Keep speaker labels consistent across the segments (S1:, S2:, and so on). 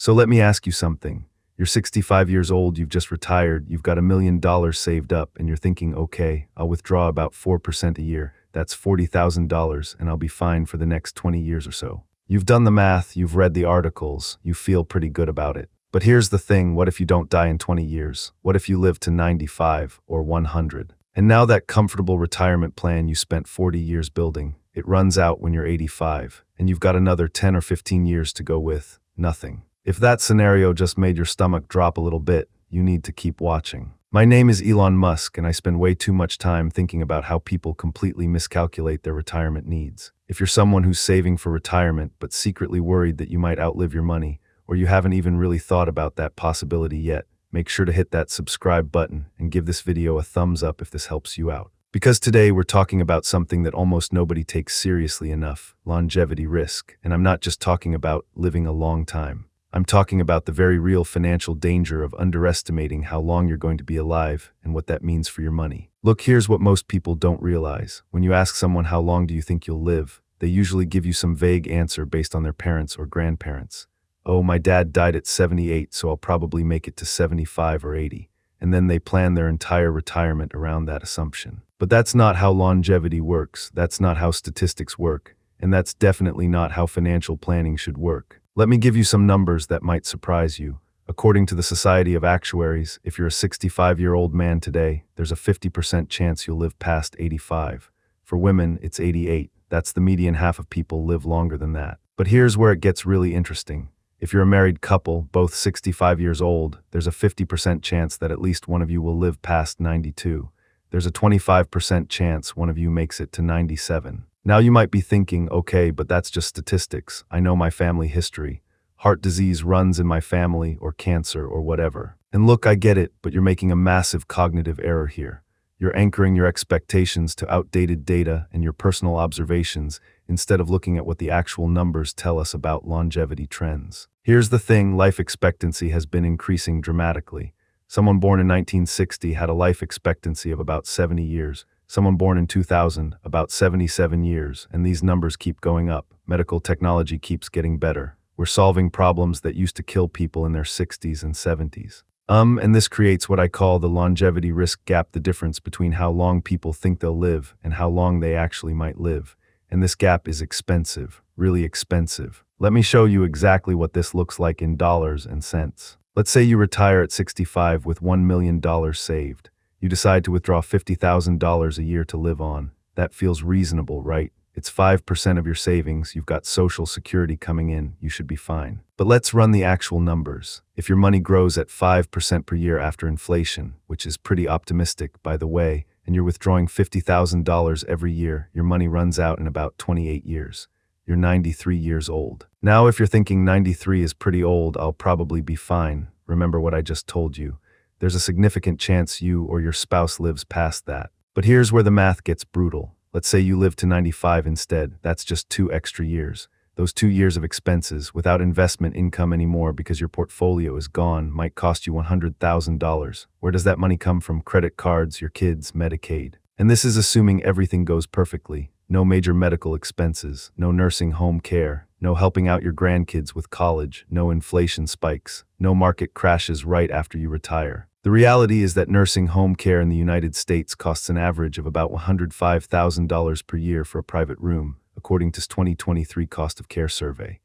S1: So let me ask you something. You're 65 years old, you've just retired, you've got $1 million saved up, and you're thinking, okay, I'll withdraw about 4% a year. That's $40,000, and I'll be fine for the next 20 years or so. You've done the math, you've read the articles, you feel pretty good about it. But here's the thing, what if you don't die in 20 years? What if you live to 95 or 100? And now that comfortable retirement plan you spent 40 years building, it runs out when you're 85, and you've got another 10 or 15 years to go with nothing. If that scenario just made your stomach drop a little bit, you need to keep watching. My name is Elon Musk, and I spend way too much time thinking about how people completely miscalculate their retirement needs. If you're someone who's saving for retirement but secretly worried that you might outlive your money, or you haven't even really thought about that possibility yet, make sure to hit that subscribe button and give this video a thumbs up if this helps you out. Because today we're talking about something that almost nobody takes seriously enough, longevity risk. And I'm not just talking about living a long time. I'm talking about the very real financial danger of underestimating how long you're going to be alive and what that means for your money. Look, here's what most people don't realize. When you ask someone how long do you think you'll live, they usually give you some vague answer based on their parents or grandparents. Oh, my dad died at 78, so I'll probably make it to 75 or 80. And then they plan their entire retirement around that assumption. But that's not how longevity works, that's not how statistics work, and that's definitely not how financial planning should work. Let me give you some numbers that might surprise you. According to the Society of Actuaries, if you're a 65-year-old man today, there's a 50% chance you'll live past 85. For women, it's 88. That's the median. Half of people live longer than that. But here's where it gets really interesting. If you're a married couple, both 65 years old, there's a 50% chance that at least one of you will live past 92. There's a 25% chance one of you makes it to 97. Now you might be thinking, okay, but that's just statistics. I know my family history. Heart disease runs in my family, or cancer, or whatever. And look, I get it, but you're making a massive cognitive error here. You're anchoring your expectations to outdated data and your personal observations instead of looking at what the actual numbers tell us about longevity trends. Here's the thing, life expectancy has been increasing dramatically. Someone born in 1960 had a life expectancy of about 70 years. Someone born in 2000, about 77 years, and these numbers keep going up. Medical technology keeps getting better. We're solving problems that used to kill people in their 60s and 70s. And this creates what I call the longevity risk gap, the difference between how long people think they'll live and how long they actually might live. And this gap is expensive, really expensive. Let me show you exactly what this looks like in dollars and cents. Let's say you retire at 65 with $1 million saved. You decide to withdraw $50,000 a year to live on. That feels reasonable, right? It's 5% of your savings, you've got Social Security coming in, you should be fine. But let's run the actual numbers. If your money grows at 5% per year after inflation, which is pretty optimistic, by the way, and you're withdrawing $50,000 every year, your money runs out in about 28 years. You're 93 years old. Now, if you're thinking 93 is pretty old, I'll probably be fine. Remember what I just told you. There's a significant chance you or your spouse lives past that. But here's where the math gets brutal. Let's say you live to 95 instead. That's just 2 extra years. Those 2 years of expenses, without investment income anymore because your portfolio is gone, might cost you $100,000. Where does that money come from? Credit cards, your kids, Medicaid. And this is assuming everything goes perfectly. No major medical expenses, no nursing home care, no helping out your grandkids with college, no inflation spikes, no market crashes right after you retire. The reality is that nursing home care in the United States costs an average of about $105,000 per year for a private room, according to 2023 Cost of Care Survey.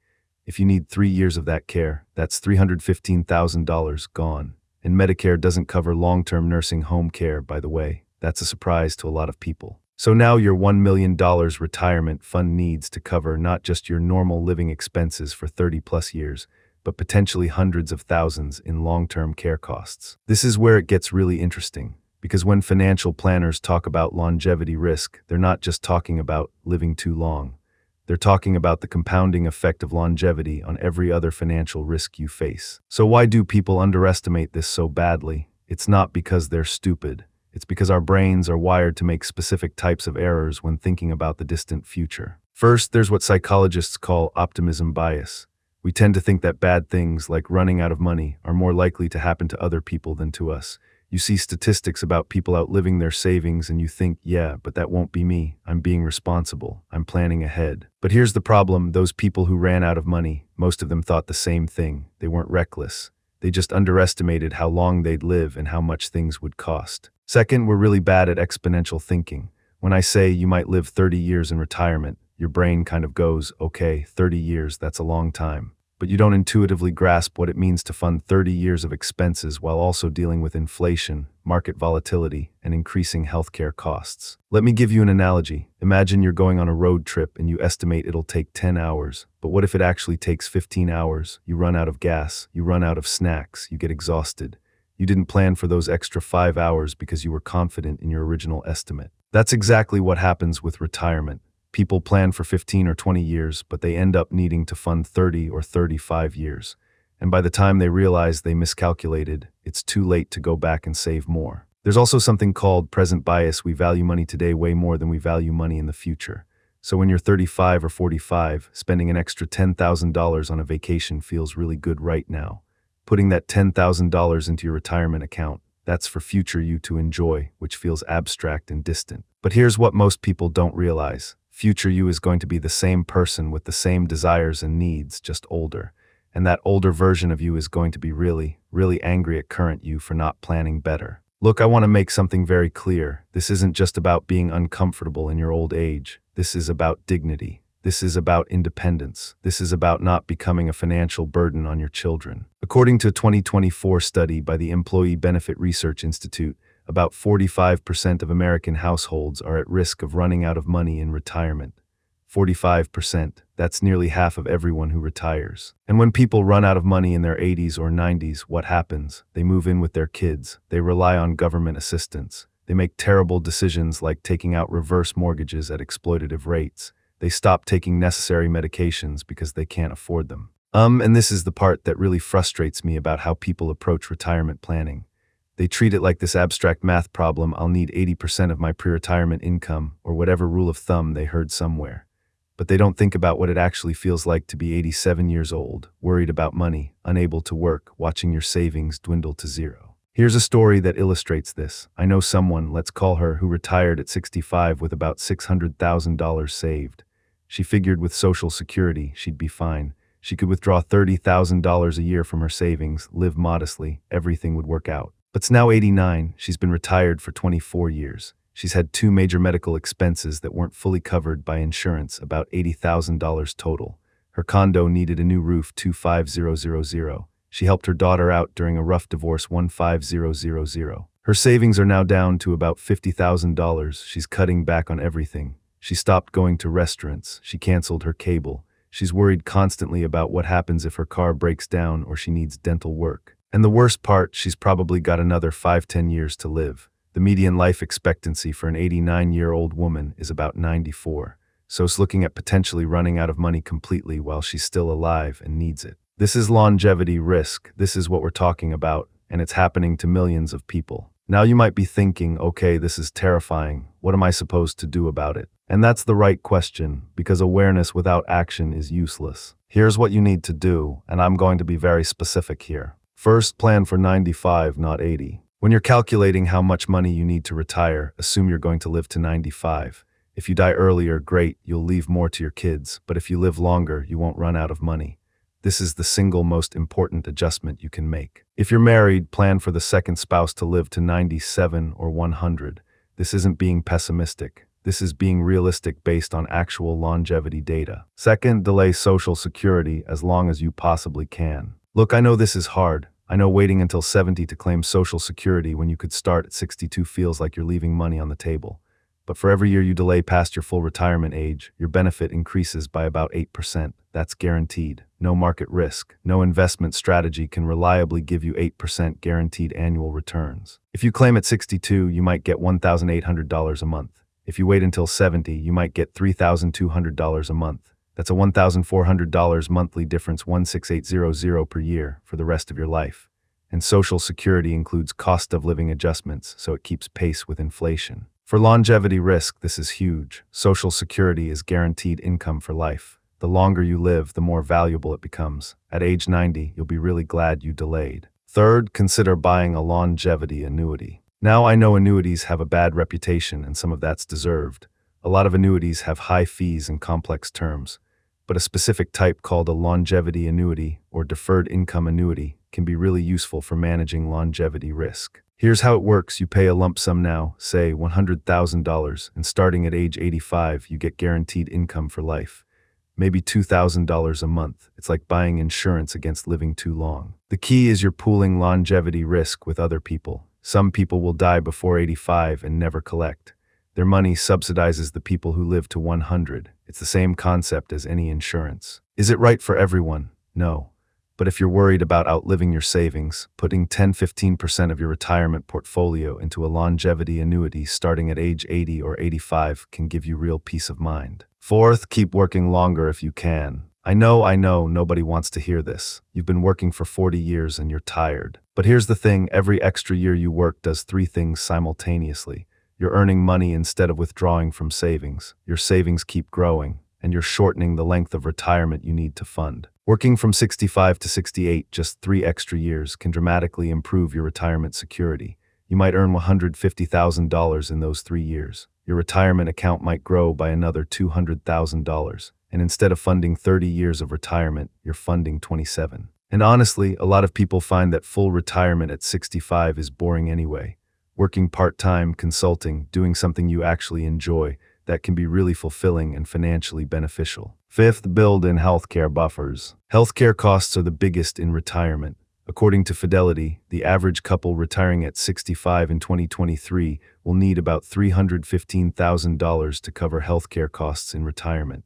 S1: If you need 3 years of that care, that's $315,000 gone. And Medicare doesn't cover long-term nursing home care, by the way. That's a surprise to a lot of people. So now your $1 million retirement fund needs to cover not just your normal living expenses for 30+ years, but potentially hundreds of thousands in long-term care costs. This is where it gets really interesting, because when financial planners talk about longevity risk, they're not just talking about living too long. They're talking about the compounding effect of longevity on every other financial risk you face. So why do people underestimate this so badly? It's not because they're stupid. It's because our brains are wired to make specific types of errors when thinking about the distant future. First, there's what psychologists call optimism bias. We tend to think that bad things, like running out of money, are more likely to happen to other people than to us, You see statistics about people outliving their savings and you think, yeah, but that won't be me. I'm being responsible. I'm planning ahead. But here's the problem. Those people who ran out of money, most of them thought the same thing. They weren't reckless. They just underestimated how long they'd live and how much things would cost. Second, we're really bad at exponential thinking. When I say you might live 30 years in retirement, your brain kind of goes, okay, 30 years, that's a long time. But you don't intuitively grasp what it means to fund 30 years of expenses while also dealing with inflation, market volatility, and increasing healthcare costs. Let me give you an analogy. Imagine you're going on a road trip and you estimate it'll take 10 hours. But what if it actually takes 15 hours? You run out of gas, you run out of snacks, you get exhausted. You didn't plan for those extra 5 hours because you were confident in your original estimate. That's exactly what happens with retirement. People plan for 15 or 20 years, but they end up needing to fund 30 or 35 years. And by the time they realize they miscalculated, it's too late to go back and save more. There's also something called present bias. We value money today way more than we value money in the future. So when you're 35 or 45, spending an extra $10,000 on a vacation feels really good right now. Putting that $10,000 into your retirement account, that's for future you to enjoy, which feels abstract and distant. But here's what most people don't realize. Future you is going to be the same person with the same desires and needs, just older. And that older version of you is going to be really, really angry at current you for not planning better. Look, I want to make something very clear. This isn't just about being uncomfortable in your old age. This is about dignity. This is about independence. This is about not becoming a financial burden on your children. According to a 2024 study by the Employee Benefit Research Institute, about 45% of American households are at risk of running out of money in retirement. 45%, that's nearly half of everyone who retires. And when people run out of money in their 80s or 90s, what happens? They move in with their kids. They rely on government assistance. They make terrible decisions like taking out reverse mortgages at exploitative rates. They stop taking necessary medications because they can't afford them. And this is the part that really frustrates me about how people approach retirement planning. They treat it like this abstract math problem. I'll need 80% of my pre-retirement income, or whatever rule of thumb they heard somewhere. But they don't think about what it actually feels like to be 87 years old, worried about money, unable to work, watching your savings dwindle to zero. Here's a story that illustrates this. I know someone, let's call her, who retired at 65 with about $600,000 saved. She figured with Social Security, she'd be fine. She could withdraw $30,000 a year from her savings, live modestly, everything would work out. But now 89, she's been retired for 24 years. She's had 2 major medical expenses that weren't fully covered by insurance, about $80,000 total. Her condo needed a new roof, 25000. She helped her daughter out during a rough divorce, 15000. Her savings are now down to about $50,000. She's cutting back on everything. She stopped going to restaurants. She canceled her cable. She's worried constantly about what happens if her car breaks down or she needs dental work. And the worst part, she's probably got another 5-10 years to live. The median life expectancy for an 89-year-old woman is about 94. So it's looking at potentially running out of money completely while she's still alive and needs it. This is longevity risk. This is what we're talking about, and it's happening to millions of people. Now you might be thinking, okay, this is terrifying. What am I supposed to do about it? And that's the right question, because awareness without action is useless. Here's what you need to do, and I'm going to be very specific here. First, plan for 95, not 80. When you're calculating how much money you need to retire, assume you're going to live to 95. If you die earlier, great, you'll leave more to your kids, but if you live longer, you won't run out of money. This is the single most important adjustment you can make. If you're married, plan for the second spouse to live to 97 or 100. This isn't being pessimistic. This is being realistic based on actual longevity data. Second, delay Social Security as long as you possibly can. Look, I know this is hard. I know waiting until 70 to claim Social Security when you could start at 62 feels like you're leaving money on the table. But for every year you delay past your full retirement age, your benefit increases by about 8%. That's guaranteed. No market risk. No investment strategy can reliably give you 8% guaranteed annual returns. If you claim at 62, you might get $1,800 a month. If you wait until 70, you might get $3,200 a month. That's a $1,400 monthly difference, 16800 per year for the rest of your life. And Social Security includes cost of living adjustments, so it keeps pace with inflation. For longevity risk, this is huge. Social Security is guaranteed income for life. The longer you live, the more valuable it becomes. At age 90, you'll be really glad you delayed. Third, consider buying a longevity annuity. Now I know annuities have a bad reputation and some of that's deserved. A lot of annuities have high fees and complex terms, but a specific type called a longevity annuity or deferred income annuity can be really useful for managing longevity risk. Here's how it works. You pay a lump sum now, say $100,000, and starting at age 85, you get guaranteed income for life. Maybe $2,000 a month. It's like buying insurance against living too long. The key is you're pooling longevity risk with other people. Some people will die before 85 and never collect. Their money subsidizes the people who live to 100. It's the same concept as any insurance. Is it right for everyone? No. But if you're worried about outliving your savings, putting 10–15% of your retirement portfolio into a longevity annuity starting at age 80 or 85 can give you real peace of mind. Fourth, keep working longer if you can. I know, nobody wants to hear this. You've been working for 40 years and you're tired. But here's the thing, every extra year you work does three things simultaneously. You're earning money instead of withdrawing from savings. Your savings keep growing, and you're shortening the length of retirement you need to fund. Working from 65 to 68, just 3 extra years, can dramatically improve your retirement security. You might earn $150,000 in those 3 years. Your retirement account might grow by another $200,000, and instead of funding 30 years of retirement, you're funding 27. And honestly, a lot of people find that full retirement at 65 is boring anyway. Working part-time, consulting, doing something you actually enjoy, that can be really fulfilling and financially beneficial. Fifth, build in healthcare buffers. Healthcare costs are the biggest in retirement. According to Fidelity, the average couple retiring at 65 in 2023 will need about $315,000 to cover healthcare costs in retirement.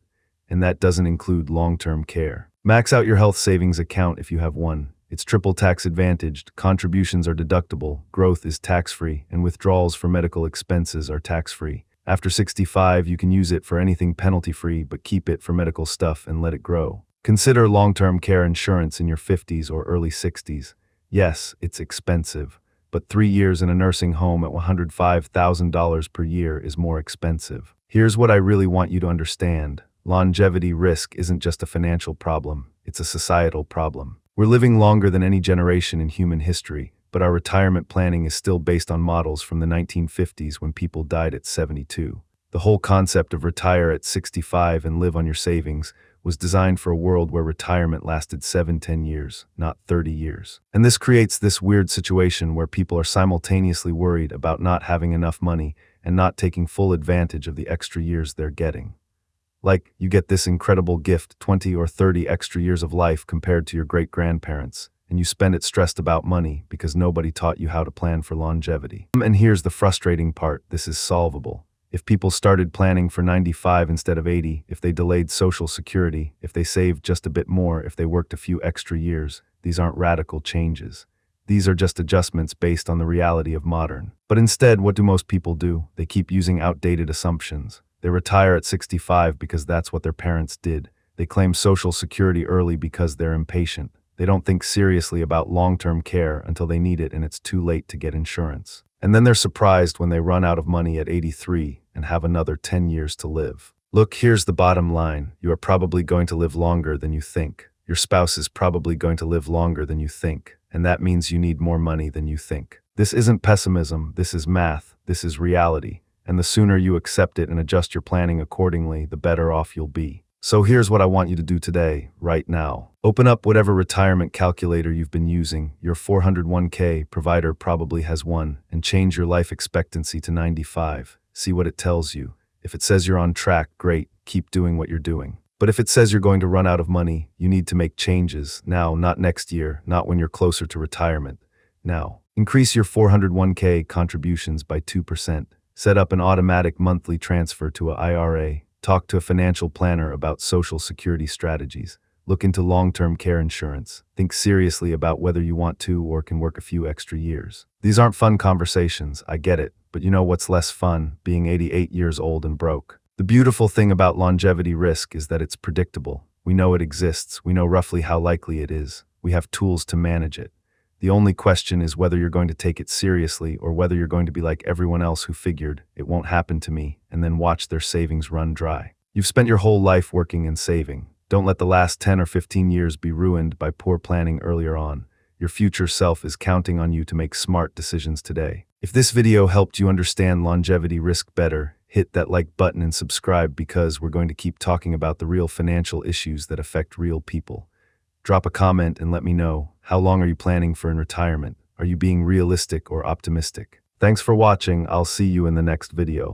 S1: And that doesn't include long-term care. Max out your health savings account if you have one. It's triple tax advantaged, contributions are deductible, growth is tax-free, and withdrawals for medical expenses are tax-free. After 65, you can use it for anything penalty-free, but keep it for medical stuff and let it grow. Consider long-term care insurance in your 50s or early 60s. Yes, it's expensive, but 3 years in a nursing home at $105,000 per year is more expensive. Here's what I really want you to understand. Longevity risk isn't just a financial problem, it's a societal problem. We're living longer than any generation in human history, but our retirement planning is still based on models from the 1950s when people died at 72. The whole concept of retire at 65 and live on your savings was designed for a world where retirement lasted 7–10 years, not 30 years. And this creates this weird situation where people are simultaneously worried about not having enough money and not taking full advantage of the extra years they're getting. Like, you get this incredible gift, 20 or 30 extra years of life compared to your great-grandparents, and you spend it stressed about money because nobody taught you how to plan for longevity. And here's the frustrating part, this is solvable. If people started planning for 95 instead of 80, if they delayed Social Security, if they saved just a bit more, if they worked a few extra years, these aren't radical changes. These are just adjustments based on the reality of modern. But instead, what do most people do? They keep using outdated assumptions. They retire at 65 because that's what their parents did. They claim Social Security early because they're impatient. They don't think seriously about long-term care until they need it and it's too late to get insurance. And then they're surprised when they run out of money at 83 and have another 10 years to live. Look, here's the bottom line. You are probably going to live longer than you think. Your spouse is probably going to live longer than you think. And that means you need more money than you think. This isn't pessimism, this is math, this is reality. And the sooner you accept it and adjust your planning accordingly, the better off you'll be. So here's what I want you to do today, right now. Open up whatever retirement calculator you've been using. Your 401k provider probably has one, and change your life expectancy to 95. See what it tells you. If it says you're on track, great, keep doing what you're doing. But if it says you're going to run out of money, you need to make changes. Now, not next year, not when you're closer to retirement. Now, increase your 401k contributions by 2%. Set up an automatic monthly transfer to an IRA. Talk to a financial planner about Social Security strategies. Look into long-term care insurance. Think seriously about whether you want to or can work a few extra years. These aren't fun conversations, I get it, but you know what's less fun? Being 88 years old and broke. The beautiful thing about longevity risk is that it's predictable. We know it exists. We know roughly how likely it is. We have tools to manage it. The only question is whether you're going to take it seriously or whether you're going to be like everyone else who figured, it won't happen to me, and then watch their savings run dry. You've spent your whole life working and saving. Don't let the last 10 or 15 years be ruined by poor planning earlier on. Your future self is counting on you to make smart decisions today. If this video helped you understand longevity risk better, hit that like button and subscribe because we're going to keep talking about the real financial issues that affect real people. Drop a comment and let me know, how long are you planning for in retirement? Are you being realistic or optimistic? Thanks for watching. I'll see you in the next video.